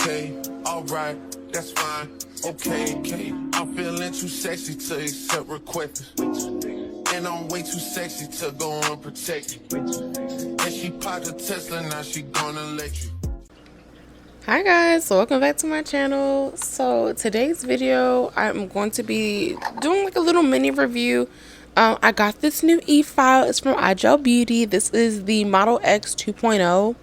Okay, alright, that's fine. Okay, I'm feeling too sexy to accept requests. And I'm way too sexy to go unprotected. And she popped a Tesla, now she gonna let you. Hi guys, welcome back to my channel. So today's video, I'm going to be doing like a little mini review. I got this new e-file. It's from Igel Beauty. This is the Model X 2.0.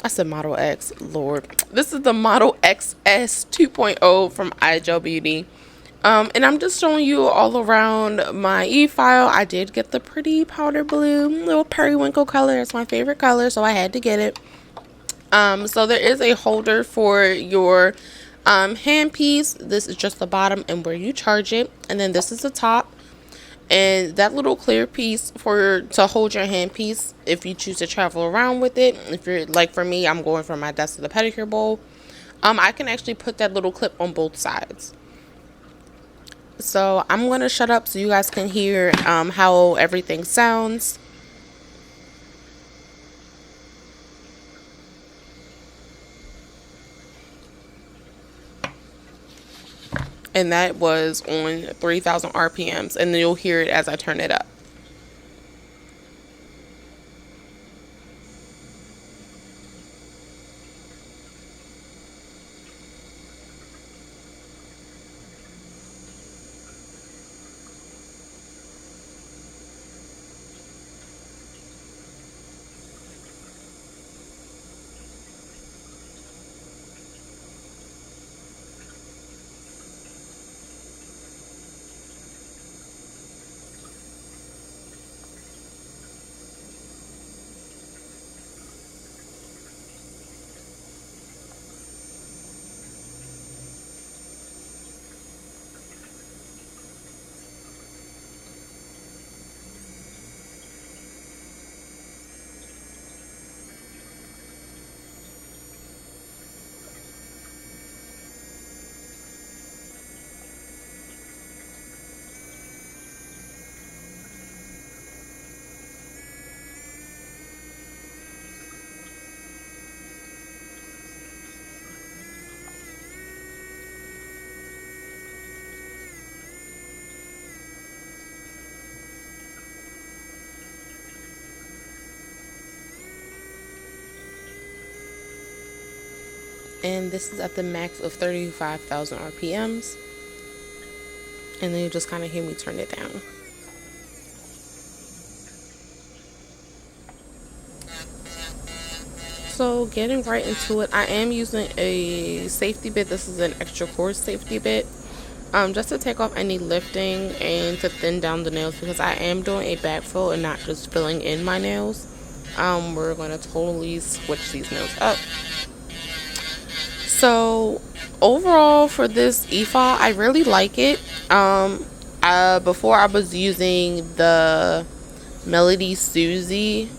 I said Model X, Lord. This is the Model XS 2.0 from Igel Beauty. And I'm just showing you all around my e-file. I did get the pretty powder blue little periwinkle color. It's my favorite color, so I had to get it. So there is a holder for your handpiece. This is just the bottom and where you charge it, and then this is the top, and that little clear piece to hold your handpiece if you choose to travel around with it. If you're like for me, I'm going from my desk to the pedicure bowl. I can actually put that little clip on both sides. So I'm gonna shut up so you guys can hear how everything sounds. And that was on 3,000 RPMs, and then you'll hear it as I turn it up. And this is at the max of 35,000 RPMs. And then you just kind of hear me turn it down. So getting right into it, I am using a safety bit. This is an extra cord safety bit. Just to take off any lifting and to thin down the nails, because I am doing a backfill and not just filling in my nails. We're going to totally switch these nails up. So overall for this e-file, I really like it. Before I was using the Melody Susie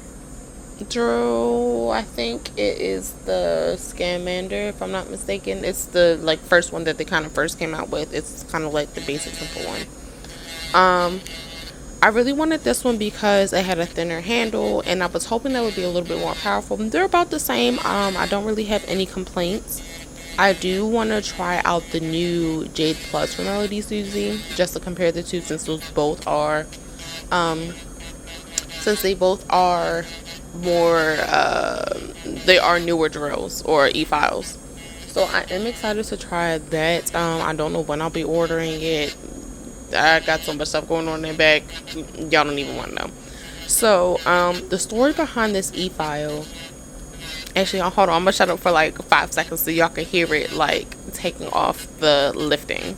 drill. I think it is the Scamander, if I'm not mistaken. It's the like first one that they kind of first came out with. It's kind of like the basic simple one. I really wanted this one because it had a thinner handle, and I was hoping that would be a little bit more powerful. They're about the same. I don't really have any complaints. I do want to try out the new Jade Plus from Melody Susie just to compare the two, since those both are more they are newer drills or e-files. So I am excited to try that. I don't know when I'll be ordering it. I got so much stuff going on in the back, y'all don't even want to know. So the story behind this e-file, actually, hold on, I'm gonna shut up for like 5 seconds so y'all can hear it like taking off the lifting.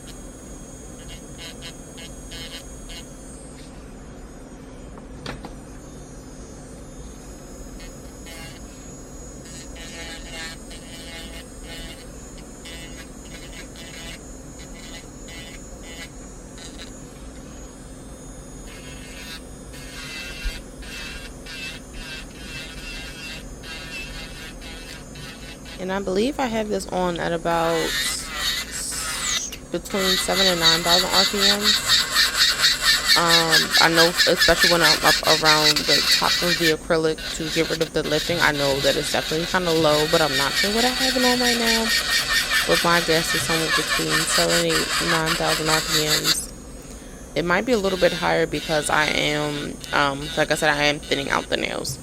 And I believe I have this on at about between 7,000 and 9,000 RPM. I know, especially when I'm up around the top of the acrylic to get rid of the lifting, I know that it's definitely kind of low, but I'm not sure what I have it on right now. But my guess is somewhere between 7,000 and 9,000 RPMs. It might be a little bit higher because I am, like I said, I am thinning out the nails.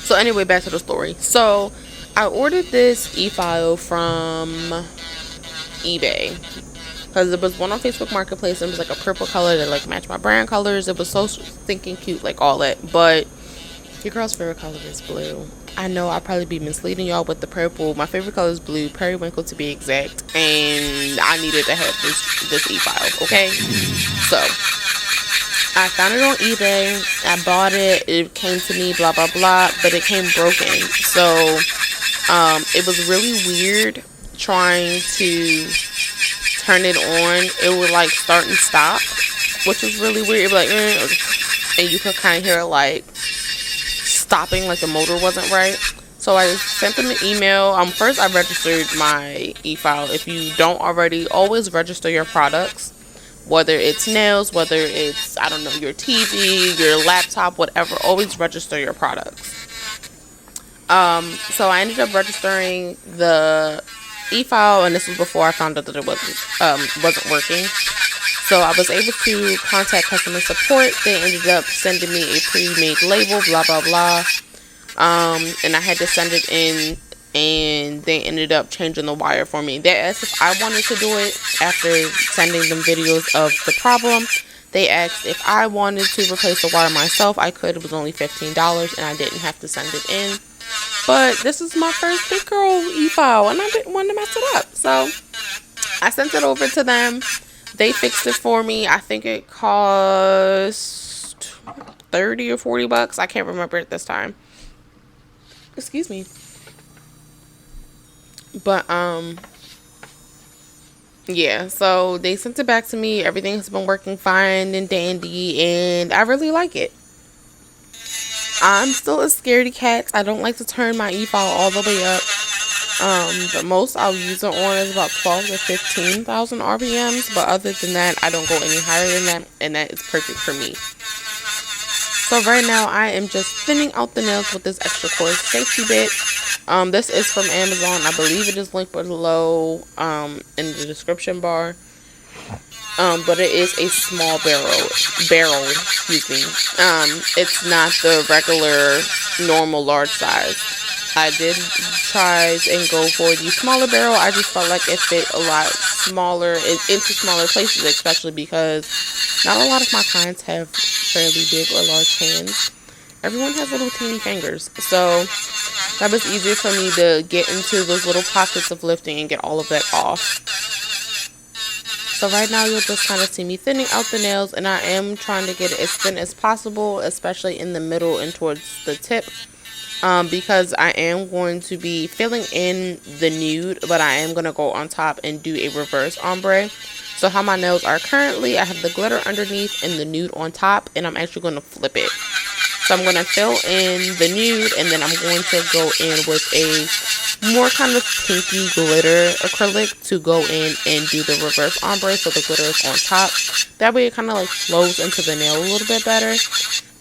So anyway, back to the story. So I ordered this e-file from eBay because it was one on Facebook Marketplace, and it was like a purple color that like matched my brand colors. It was so stinking cute, like all that. But your girl's favorite color is blue. I know I'll probably be misleading y'all with the purple. My favorite color is blue, periwinkle to be exact, and I needed to have this e-file. Okay, so I found it on eBay. I bought it. It came to me, blah blah blah, but it came broken. So it was really weird trying to turn it on. It would like start and stop, which was really weird. It would like, and you could kind of hear it like stopping, like the motor wasn't right. So I sent them an email. First I registered my e-file. If you don't already, always register your products, whether it's nails, whether it's, I don't know, your TV, your laptop, whatever. Always register your products. So I ended up registering the e-file, and this was before I found out that it wasn't working. So I was able to contact customer support. They ended up sending me a pre-made label, blah blah blah, and I had to send it in, and they ended up changing the wire for me. They asked if I wanted to do it. After sending them videos of the problem, they asked if I wanted to replace the wire myself. I could. It was only $15, and I didn't have to send it in. But this is my first big girl e-file, and I didn't want to mess it up, so I sent it over to them. They fixed it for me. I think it cost 30 or 40 bucks. I can't remember at this time. Excuse me. But yeah, so they sent it back to me. Everything's been working fine and dandy, and I really like it. I'm still a scaredy cat. I don't like to turn my e-file all the way up. The most I'll use it on is about 12 to 15,000 RPMs, but other than that, I don't go any higher than that, and that is perfect for me. So right now, I am just thinning out the nails with this extra coarse safety bit. This is from Amazon. I believe it is linked below in the description bar. But it is a small barrel, excuse me. It's not the regular, normal, large size. I did try and go for the smaller barrel. I just felt like it fit a lot smaller, into smaller places, especially because not a lot of my clients have fairly big or large hands. Everyone has little teeny fingers, so that was easier for me to get into those little pockets of lifting and get all of that off. So right now you'll just kind of see me thinning out the nails, and I am trying to get it as thin as possible, especially in the middle and towards the tip, because I am going to be filling in the nude, but I am going to go on top and do a reverse ombre. So how my nails are currently, I have the glitter underneath and the nude on top, and I'm actually going to flip it. So I'm going to fill in the nude, and then I'm going to go in with a more kind of pinky glitter acrylic to go in and do the reverse ombre, so the glitter is on top. That way it kind of like flows into the nail a little bit better,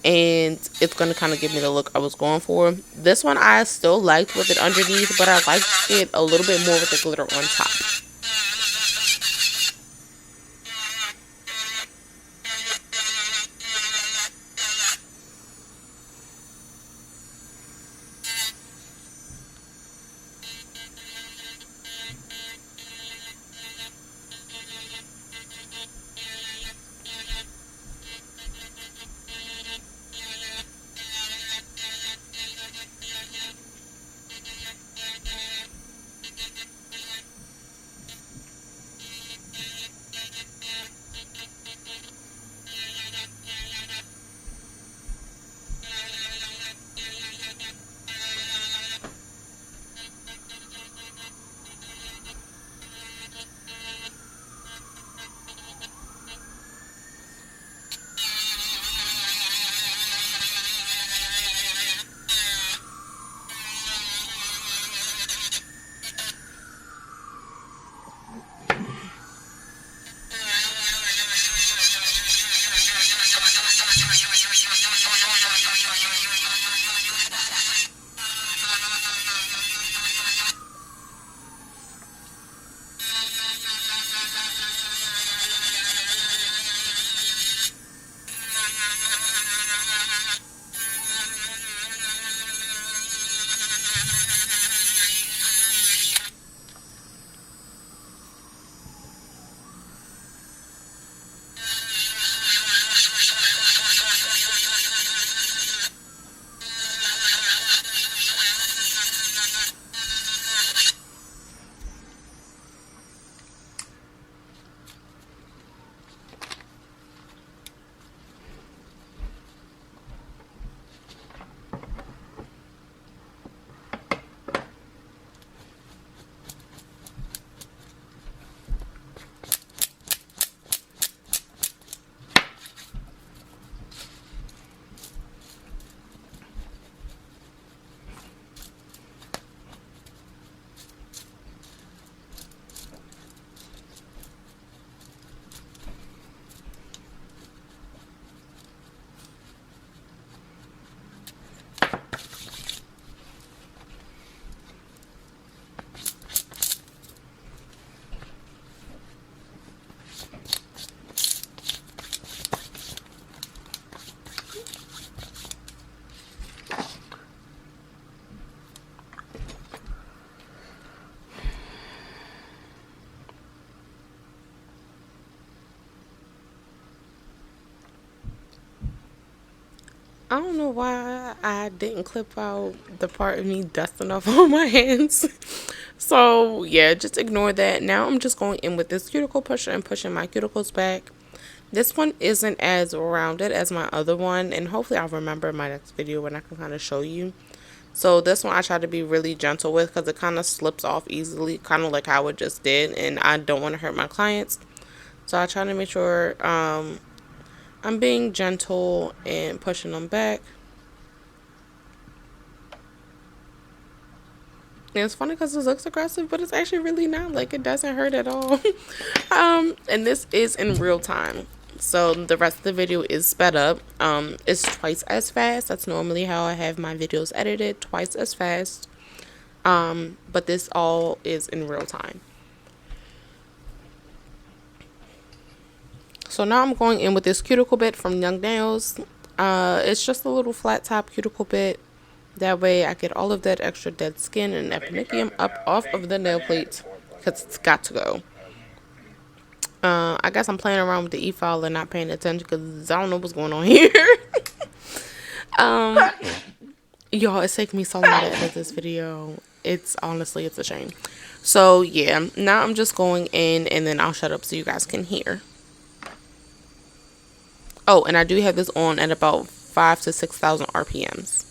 and it's going to kind of give me the look I was going for. This one I still liked with it underneath, but I liked it a little bit more with the glitter on top. I don't know why I didn't clip out the part of me dusting off all my hands. So yeah, just ignore that. Now I'm just going in with this cuticle pusher and pushing my cuticles back. This one isn't as rounded as my other one, and hopefully I'll remember in my next video when I can kind of show you. So this one I try to be really gentle with because it kind of slips off easily, kind of like how it just did, and I don't want to hurt my clients. So I try to make sure I'm being gentle and pushing them back. And it's funny because it looks aggressive, but it's actually really not. Like, it doesn't hurt at all. And this is in real time. So the rest of the video is sped up. It's twice as fast. That's normally how I have my videos edited, twice as fast. But this all is in real time. So now I'm going in with this cuticle bit from Young Nails. It's just a little flat top cuticle bit. That way I get all of that extra dead skin and eponychium up off of the nail plate, because it's got to go. I guess I'm playing around with the e-file and not paying attention because I don't know what's going on here. Y'all, it's taking me so long to edit this video. It's honestly, it's a shame. So yeah, now I'm just going in and then I'll shut up so you guys can hear. Oh, and I do have this on at about 5,000 to 6,000 RPMs.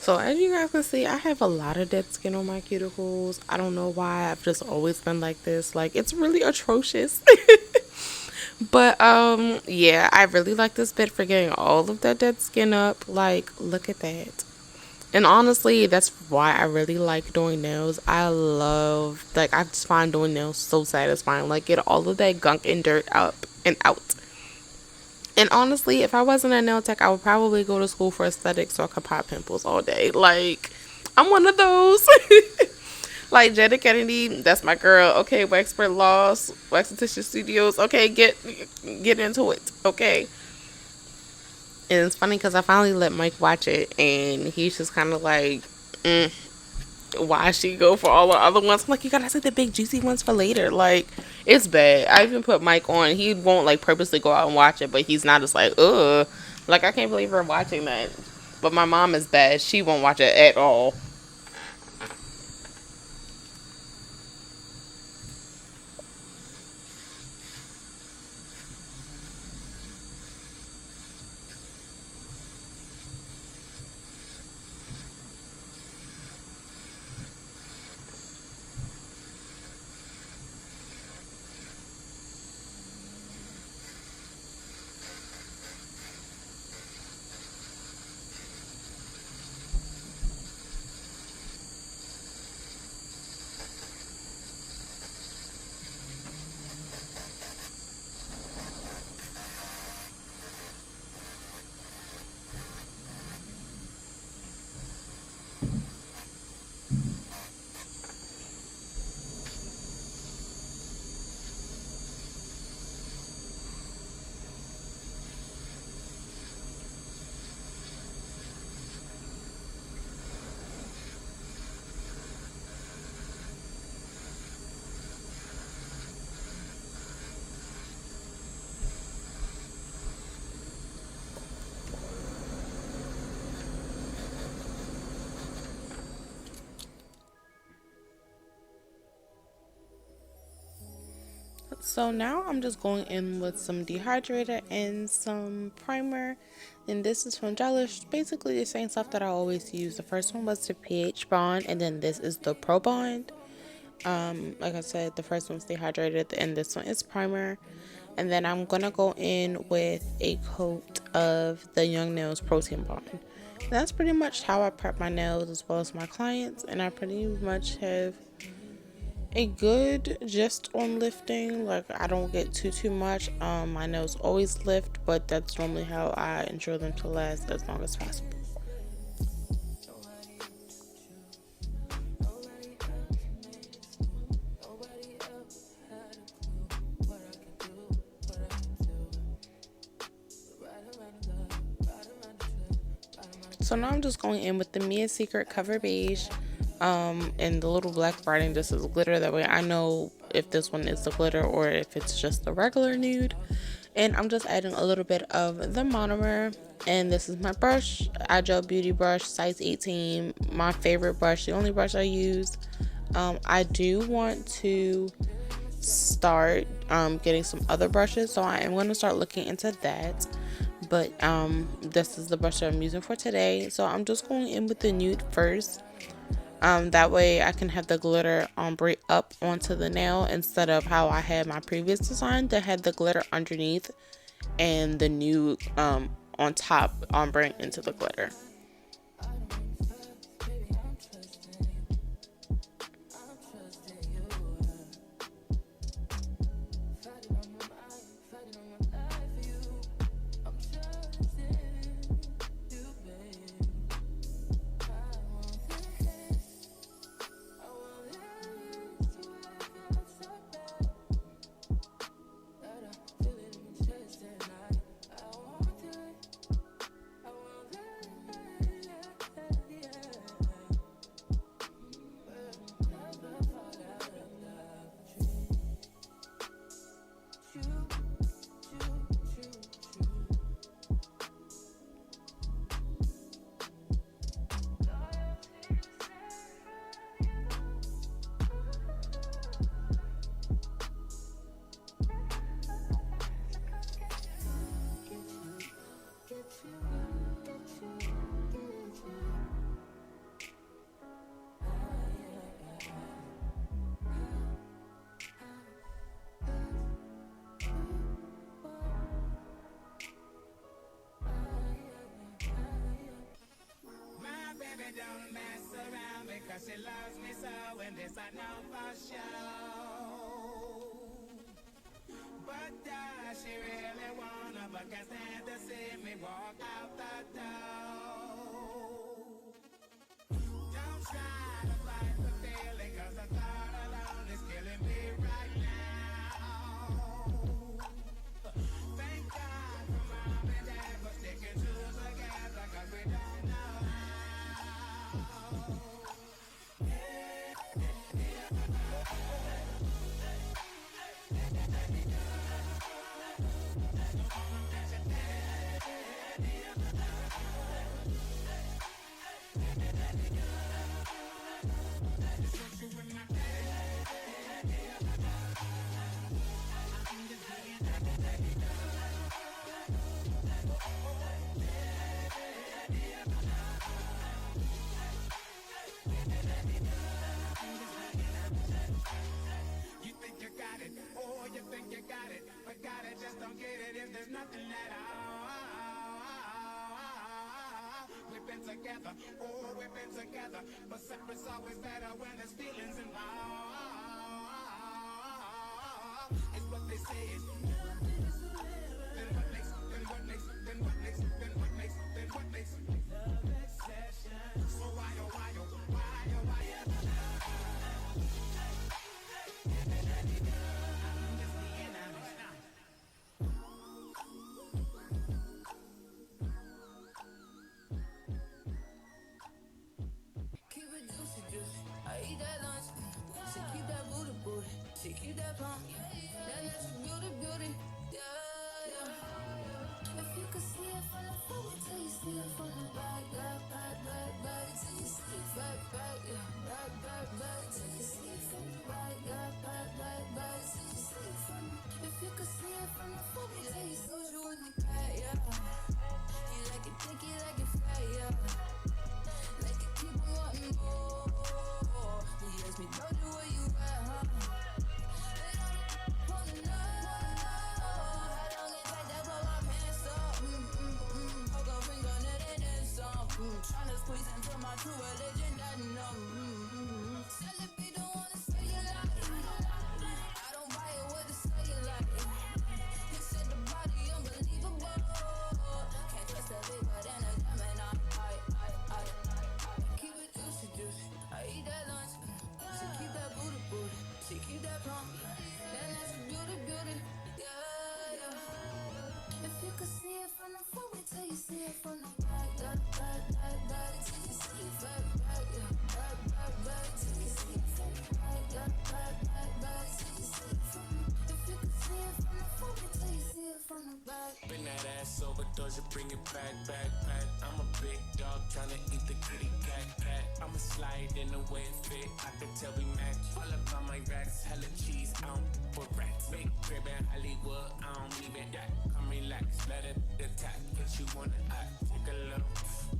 So as you guys can see, I have a lot of dead skin on my cuticles. I don't know why. I've just always been like this. Like, it's really atrocious. But yeah, I really like this bit for getting all of that dead skin up. Like, look at that. And honestly, that's why I really like doing nails. I just find doing nails so satisfying. Like, get all of that gunk and dirt up and out. And honestly, if I wasn't a nail tech, I would probably go to school for aesthetics so I could pop pimples all day. Like, I'm one of those. Like, Jetta Kennedy, that's my girl. Okay, Waxpert Loss, Waxitious Studios. Okay, get into it. Okay. And it's funny because I finally let Mike watch it, and he's just kind of like, why she go for all the other ones? I'm like, you gotta say the big juicy ones for later. Like, it's bad. I even put Mike on. He won't like purposely go out and watch it, but he's not just like, ugh. Like, I can't believe her watching that. But my mom is bad. She won't watch it at all. So now I'm just going in with some dehydrator and some primer. And this is from Gelish. Basically the same stuff that I always use. The first one was the pH bond, and then this is the Pro Bond. Like I said, the first one's dehydrated and this one is primer. And then I'm gonna go in with a coat of the Young Nails Protein Bond. And that's pretty much how I prep my nails as well as my clients, and I pretty much have a good gist on lifting. Like, I don't get too much. My nails always lift, but that's normally how I ensure them to last as long as possible. So now I'm just going in with the Mia Secret Cover Beige, and the little black writing. This is glitter, that way I know if this one is the glitter or if it's just the regular nude. And I'm just adding a little bit of the monomer, and this is my brush, Igel Beauty Brush, size 18, my favorite brush, the only brush I use. I do want to start getting some other brushes, so I am going to start looking into that. But this is the brush that I'm using for today, so I'm just going in with the nude first. That way I can have the glitter ombre up onto the nail, instead of how I had my previous design that had the glitter underneath and the nude on top, ombre into the glitter. Don't mess around because she loves me so, and this I know for sure. But does she really wanna, but can't stand to see me walk out the door? Don't try to fight the feeling, cause the thought alone is killing me right now. Thank God for mom and dad for sticking together, cause we don't know how. Just don't get it if there's nothing at all. We've been together, oh, we've been together, but separate's always better when there's feelings involved. It's what they say is. Then what makes love exception? So why, oh, why, oh, why, oh, why, she keep that pump, that natural beauty, yeah, yeah. If you could see it from the front till you see it from the back, back, till you see it back, yeah, back, till you see it from the back, back, till you see it from the Bring that ass over, doors, you bring it back. I'm a big dog trying to eat the kitty cat. I'ma slide in the way it fit. I can tell we match. All up on my racks, hella cheese. I don't put racks. Big crib in Hollywood, I don't even that. Come relax, let it attack. Get you on the act. Take a little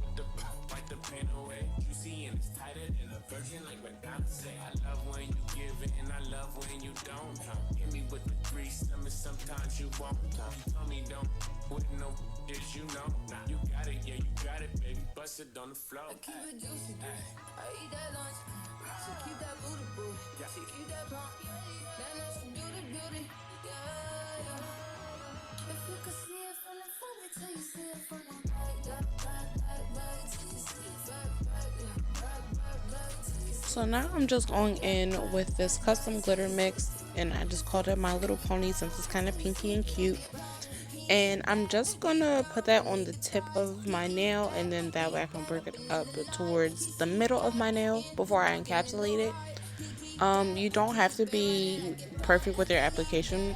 with the pop, wipe the pain away. You see, and it's tighter than a virgin, like McDonald's say. I love when you give it, and I love when you don't. Hit me with the grease, tell me sometimes you won't. Tell me don't. With no is you know. You got it, yeah, you got it, baby. Bust it on the floor. I keep it juicy, I eat that lunch. So keep that booty, booty. Yeah, she keep that pump. Then that's beauty. Yeah. If you could see it from the front, wait till you see it from the back. Till you see it back. So now I'm just going in with this custom glitter mix, and I just called it My Little Pony since it's kind of pinky and cute. And I'm just gonna put that on the tip of my nail, and then that way I can work it up towards the middle of my nail before I encapsulate it. You don't have to be perfect with your application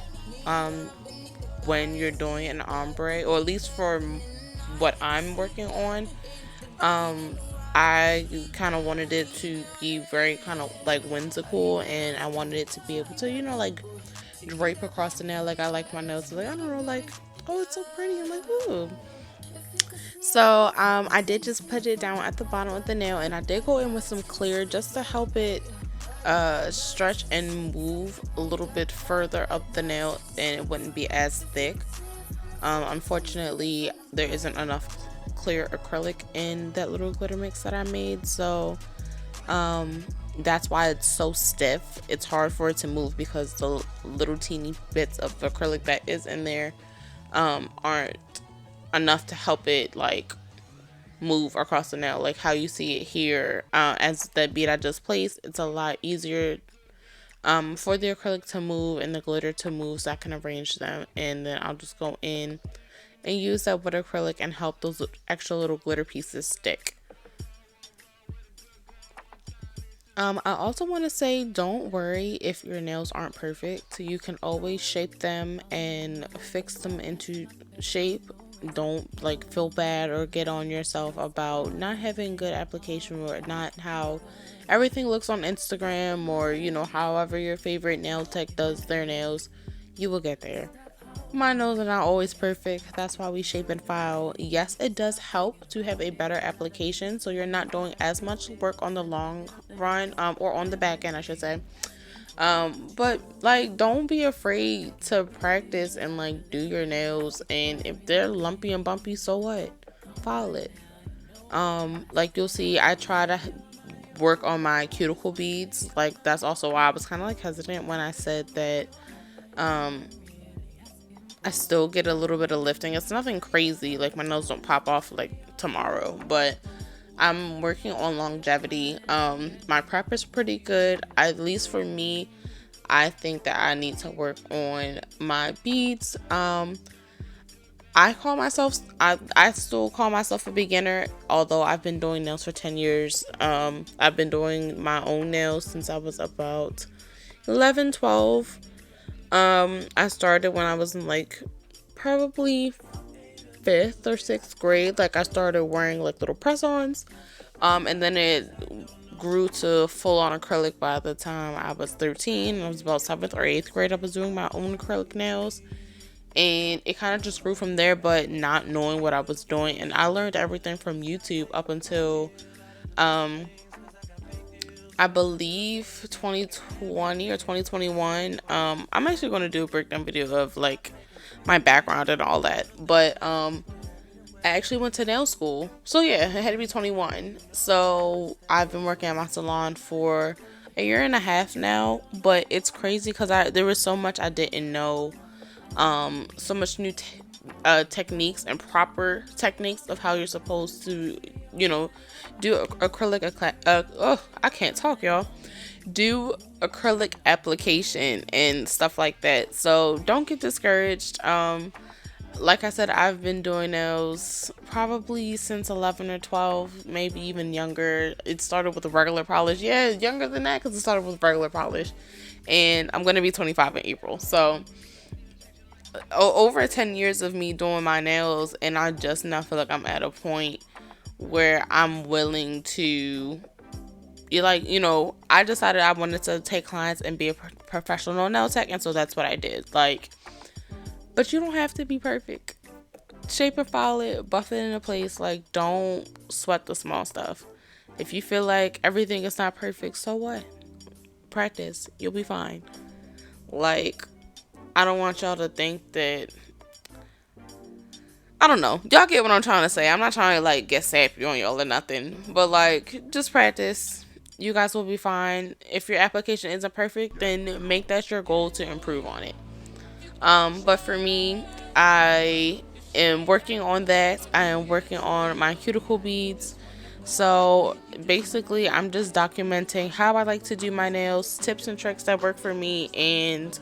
when you're doing an ombre, or at least for what I'm working on. I kind of wanted it to be very kind of like whimsical, and I wanted it to be able to, like drape across the nail. Like I like my nails, like I don't know, like, oh, it's so pretty. I'm like, ooh. So I did just put it down at the bottom of the nail, and I did go in with some clear just to help it stretch and move a little bit further up the nail, and it wouldn't be as thick. Unfortunately, there isn't enough clear acrylic in that little glitter mix that I made, so that's why it's so stiff. It's hard for it to move because the little teeny bits of acrylic that is in there aren't enough to help it like move across the nail like how you see it here. As the bead I just placed, it's a lot easier for the acrylic to move and the glitter to move, so I can arrange them, and then I'll just go in and use that with acrylic and help those extra little glitter pieces stick. I also want to say, don't worry if your nails aren't perfect. You can always shape them and fix them into shape. Don't like feel bad or get on yourself about not having good application, or not how everything looks on Instagram, or however your favorite nail tech does their nails. You will get there. My nails are not always perfect. That's why we shape and file. Yes, it does help to have a better application, so you're not doing as much work on the long run, or on the back end, I should say. But like, don't be afraid to practice and like do your nails, and if they're lumpy and bumpy, so what? File it. Like you'll see, I try to work on my cuticle beads. Like that's also why I was kind of like hesitant when I said that I still get a little bit of lifting. It's nothing crazy, like my nails don't pop off like tomorrow, but I'm working on longevity. My prep is pretty good, at least for me. I think that I need to work on my beads. I still call myself a beginner, although I've been doing nails for 10 years. I've been doing my own nails since I was about 11, 12. I started when I was in like probably 5th or 6th grade. Like I started wearing like little press-ons, and then it grew to full-on acrylic by the time I was 13. I was about 7th or 8th grade. I was doing my own acrylic nails, and it kind of just grew from there, but not knowing what I was doing. And I learned everything from YouTube up until I believe 2020 or 2021. I'm actually going to do a breakdown video of like my background and all that, but I actually went to nail school, so yeah, it had to be 21. So I've been working at my salon for a year and a half now, but it's crazy because there was so much I didn't know, so much new techniques and proper techniques of how you're supposed to do acrylic, I can't talk, y'all, do acrylic application and stuff like that. So don't get discouraged. Like I said, I've been doing nails probably since 11 or 12, maybe even younger. It started with a regular polish. Yeah, younger than that because it started with regular polish. And I'm going to be 25 in April. So over 10 years of me doing my nails, and I just now feel like I'm at a point where I'm willing to, I decided I wanted to take clients and be a professional nail tech, and so that's what I did. Like, but you don't have to be perfect. Shape and file it, buff it into place. Like, don't sweat the small stuff. If you feel like everything is not perfect, so what? Practice. You'll be fine. Like, I don't want y'all to think that, I don't know. Y'all get what I'm trying to say. I'm not trying to, like, get sappy on y'all or nothing. But, like, just practice. You guys will be fine. If your application isn't perfect, then make that your goal to improve on it. But for me, I am working on that. I am working on my cuticle beads. So basically, I'm just documenting how I like to do my nails, tips and tricks that work for me, and,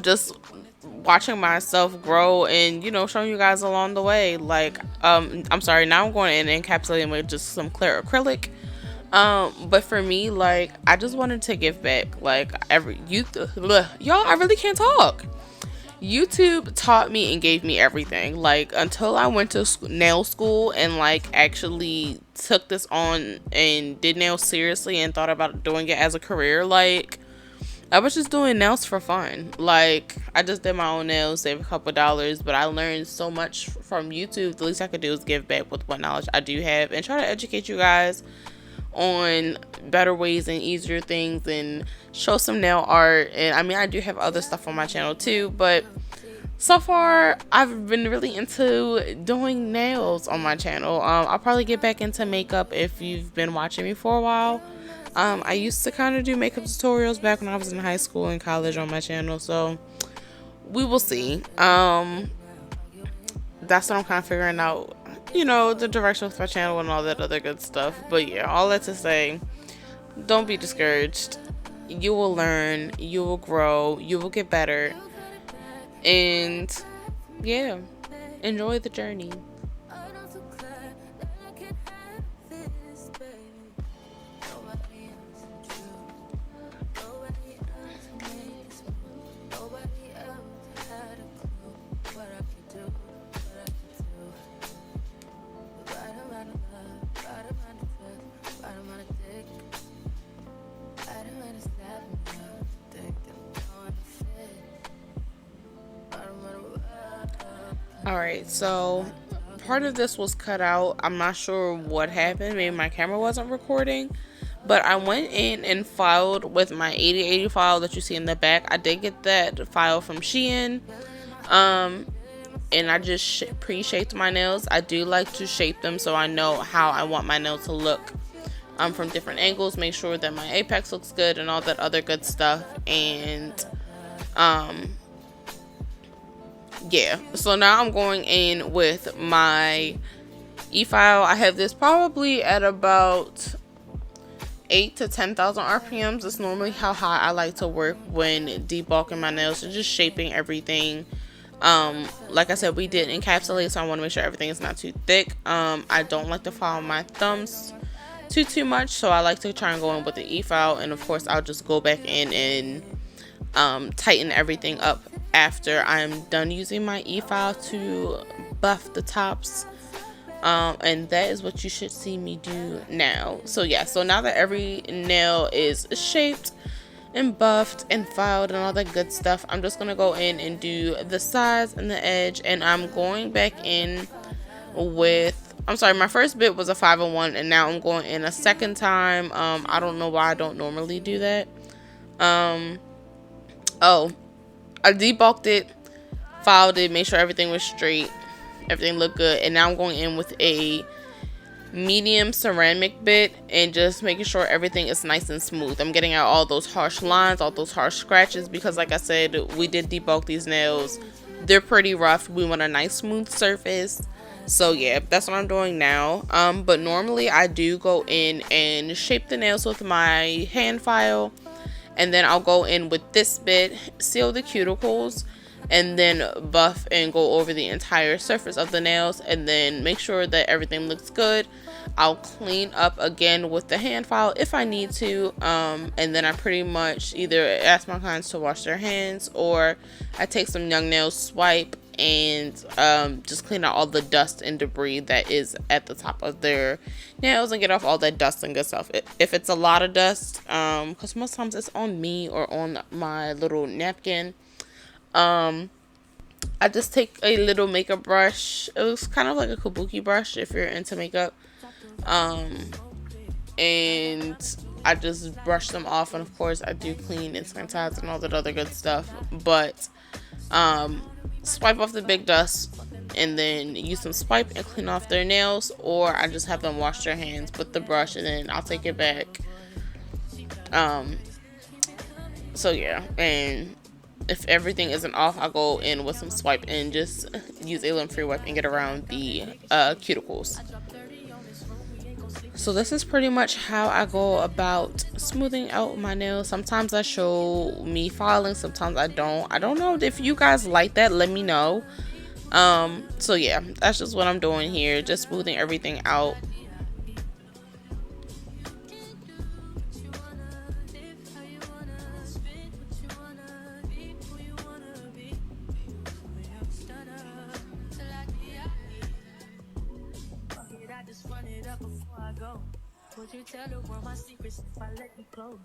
just watching myself grow and, showing you guys along the way. Like, I'm sorry, now I'm going in and encapsulating with just some clear acrylic. But for me, like, I just wanted to give back. Like, y'all, I really can't talk. YouTube taught me and gave me everything. Like, until I went to nail school and, like, actually took this on and did nails seriously and thought about doing it as a career, like, I was just doing nails for fun. Like, I just did my own nails, saved a couple dollars, but I learned so much from YouTube. The least I could do is give back with what knowledge I do have and try to educate you guys on better ways and easier things and show some nail art. And I mean, I do have other stuff on my channel too, but so far I've been really into doing nails on my channel. I'll probably get back into makeup if you've been watching me for a while. I used to kind of do makeup tutorials back when I was in high school and college on my channel, so we will see. That's what I'm kind of figuring out, the direction of my channel and all that other good stuff. But yeah, all that to say, don't be discouraged. You will learn, you will grow, you will get better, and yeah, enjoy the journey. Alright, so part of this was cut out. I'm not sure what happened. Maybe my camera wasn't recording. But I went in and filed with my 8080 file that you see in the back. I did get that file from SHEIN. And I just pre-shaped my nails. I do like to shape them so I know how I want my nail to look from different angles. Make sure that my apex looks good and all that other good stuff. And yeah, so now I'm going in with my e-file. I have this probably at about 8 to 10,000 RPMs. It's normally how high I like to work when debulking my nails, so just shaping everything. Like I said, we did encapsulate, so I want to make sure everything is not too thick. I don't like to file my thumbs too much, so I like to try and go in with the e-file, and of course I'll just go back in and tighten everything up after I'm done using my e-file to buff the tops. And that is what you should see me do now. So yeah, so now that every nail is shaped and buffed and filed and all that good stuff, I'm just gonna go in and do the sides and the edge. And I'm going back in with, I'm sorry, my first bit was a 501 and now I'm going in a second time. I don't know why I don't normally do that. Oh, I debulked it, filed it, made sure everything was straight, everything looked good, and now I'm going in with a medium ceramic bit and just making sure everything is nice and smooth. I'm getting out all those harsh lines, all those harsh scratches, because like I said, we did debulk these nails. They're pretty rough. We want a nice smooth surface. So yeah, that's what I'm doing now. But normally I do go in and shape the nails with my hand file, and then I'll go in with this bit, seal the cuticles, and then buff and go over the entire surface of the nails, and then make sure that everything looks good. I'll clean up again with the hand file if I need to, and then I pretty much either ask my clients to wash their hands, or I take some young nail swipe and just clean out all the dust and debris that is at the top of their nails and get off all that dust and good stuff. If it's a lot of dust, because most times it's on me or on my little napkin, I just take a little makeup brush. It looks kind of like a kabuki brush if you're into makeup, and I just brush them off, and of course I do clean and sanitize and all that other good stuff, but swipe off the big dust and then use some swipe and clean off their nails, or I just have them wash their hands with the brush and then I'll take it back. So yeah, and if everything isn't off, I'll go in with some swipe and just use a lint-free wipe and get around the cuticles. So this is pretty much how I go about smoothing out my nails. Sometimes I show me filing, sometimes I don't. I don't know if you guys like that, let me know. So yeah, that's just what I'm doing here, just smoothing everything out. Would you tell the world my secrets if I let you close?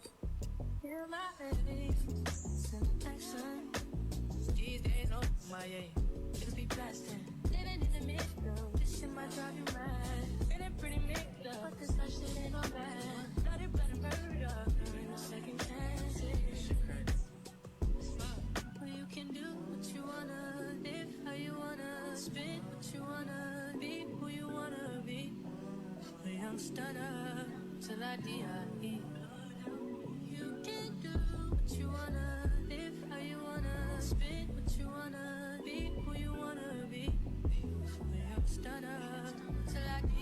Feel my face, action. These days, no, my aim. It'll be blasting. Living in the middle. This shit might drive you mad. Feeling pretty mixed up, but this life shit ain't all bad. Not it, but I'm murder. No second chances. Well, you can do what you wanna, live how you wanna, spit what you wanna, be who you wanna be. A young stunner till I die. You can do what you wanna, live how you wanna, spit what you wanna, be who you wanna be. A young stunner till I die.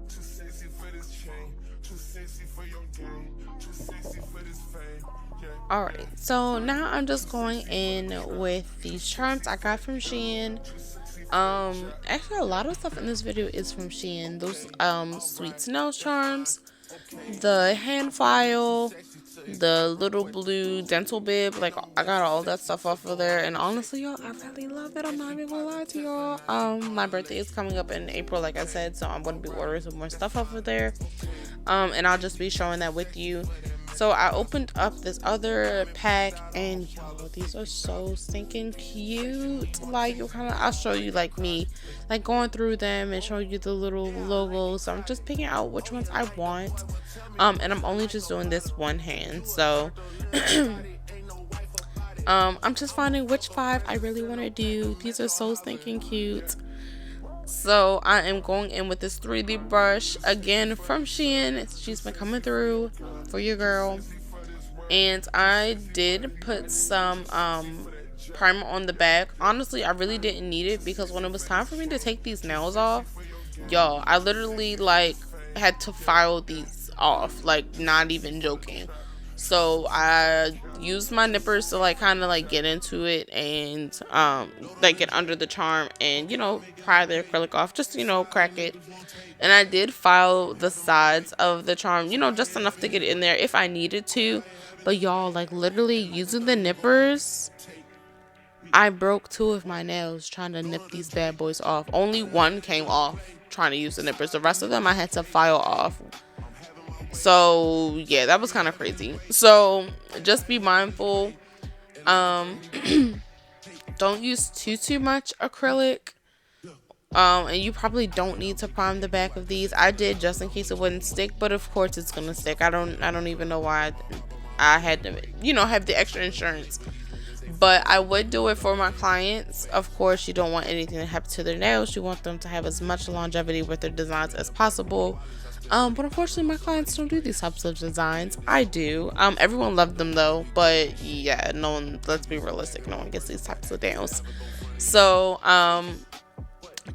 Too sexy for this chain, too sexy for your game, too sexy for this fame. Yeah. Alright, so now I'm just going in with these charms I got from SHEIN. Actually a lot of stuff in this video is from SHEIN. Those sweet snow charms, the hand file, the little blue dental bib, like I got all that stuff off of there, and honestly y'all, I really love it. I'm not even gonna lie to y'all. My birthday is coming up in April, like I said, so I'm gonna be ordering some more stuff off of there, and I'll just be showing that with you. So I opened up this other pack, and yo, these are so stinking cute. Like, I'll show you like me, like going through them and show you the little logos. So I'm just picking out which ones I want, and I'm only just doing this one hand. So I'm just finding which 5 I really want to do. These are so stinking cute. So I am going in with this 3D brush again from SHEIN. She's been coming through for your girl, and I did put some primer on the back. Honestly, I really didn't need it, because when it was time for me to take these nails off, y'all, I literally like had to file these off, like not even joking. So I used my nippers to like kind of like get into it and like get under the charm and, you know, pry the acrylic off, just, you know, crack it. And I did file the sides of the charm, you know, just enough to get it in there if I needed to. But y'all, like literally using the nippers, I broke 2 of my nails trying to nip these bad boys off. Only one came off trying to use the nippers. The rest of them I had to file off. So yeah, that was kind of crazy. So just be mindful. Don't use too much acrylic And you probably don't need to prime the back of these. I did just in case it wouldn't stick, but of course it's gonna stick. I don't even know why I had to, have the extra insurance. But I would do it for my clients. Of course, you don't want anything to happen to their nails. You want them to have as much longevity with their designs as possible. But unfortunately, my clients don't do these types of designs. I do. Everyone loved them though, but yeah, no one. Let's be realistic. No one gets these types of nails. So,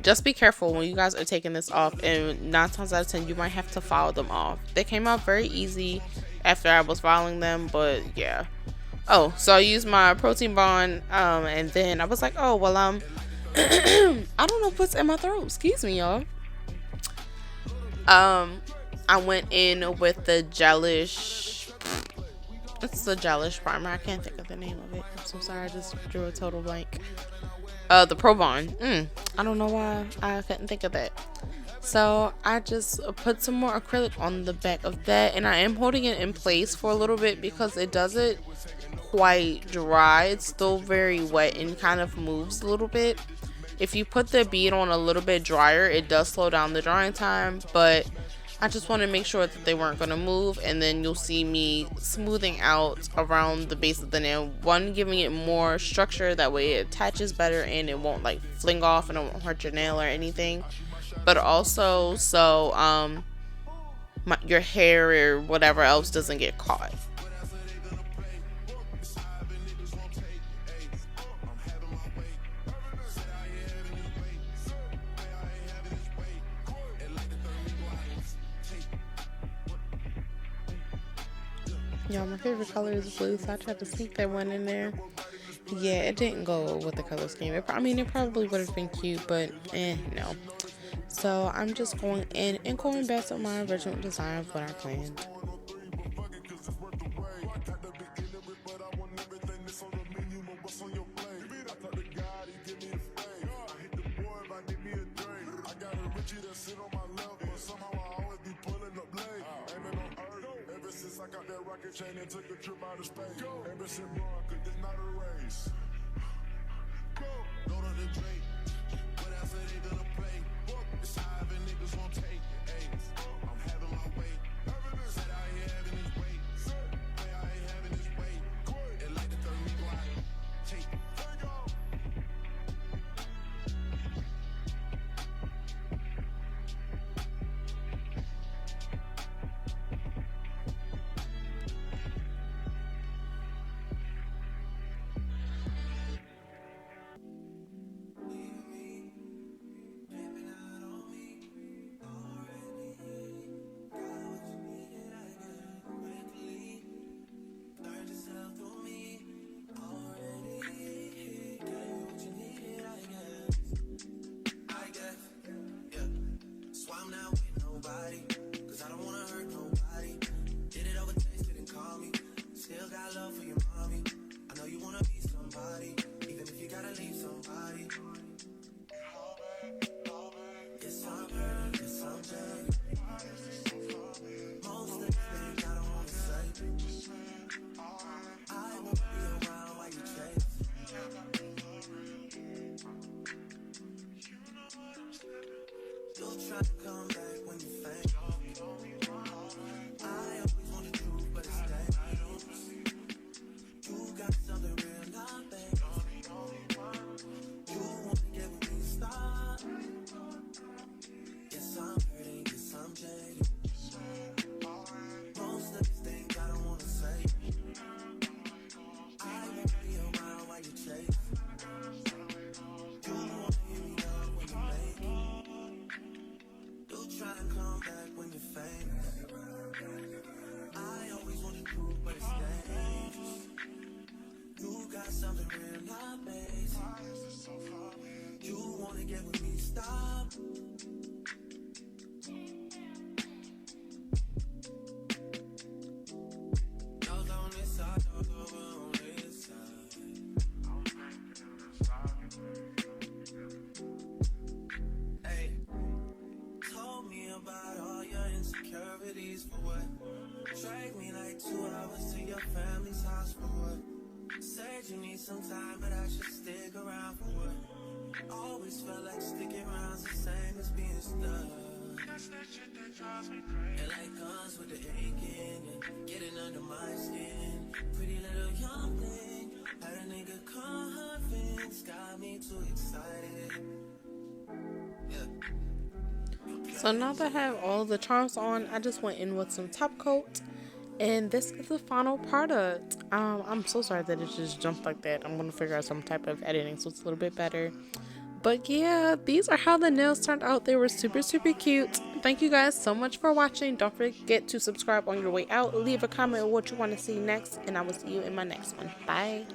just be careful when you guys are taking this off, and 9 times out of 10 you might have to file them off. They came out very easy after I was filing them, but yeah. Oh, so I used my protein bond, and then I was like, oh well, I don't know what's in my throat, excuse me y'all. I went in with the gelish, it's the gelish primer, I can't think of the name of it, I'm so sorry, I just drew a total blank. The Pro Bond. I don't know why I couldn't think of that. So I just put some more acrylic on the back of that, and I am holding it in place for a little bit because it doesn't quite dry. It's still very wet and kind of moves a little bit. If you put the bead on a little bit drier, it does slow down the drying time, but I just want to make sure that they weren't going to move, and then you'll see me smoothing out around the base of the nail. One, giving it more structure, that way it attaches better and it won't like fling off and it won't hurt your nail or anything. But also so your hair or whatever else doesn't get caught. Y'all, my favorite color is blue, so I tried to sneak that one in there. Yeah, it didn't go with the color scheme. It probably would have been cute, but no. So I'm just going in and going back to my original design of what I planned. Chain and took a trip out of space. Ever since Bronco, this not a race. Go to the Drake. What else are they gonna play? It's high and niggas won't take. Hey, I'm having my way. Said I ain't having this weight. Way I ain't having this weight. And like the third we go out. Take. Drag me like 2 hours to your family's house for what? Said you need some time, but I should stick around for what? Always felt like sticking around's the same as being stuck. That's that shit that drives me crazy. It like guns with the aching and getting under my skin. Pretty little young thing, had a nigga convinced, got me too excited. Yeah. So now that I have all the charms on, I just went in with some top coat, and this is the final product. I'm so sorry that it just jumped like that. I'm gonna figure out some type of editing so it's a little bit better. But yeah, these are how the nails turned out. They were super cute. Thank you guys so much for watching. Don't forget to subscribe on your way out. Leave a comment on what you want to see next, and I will see you in my next one. Bye.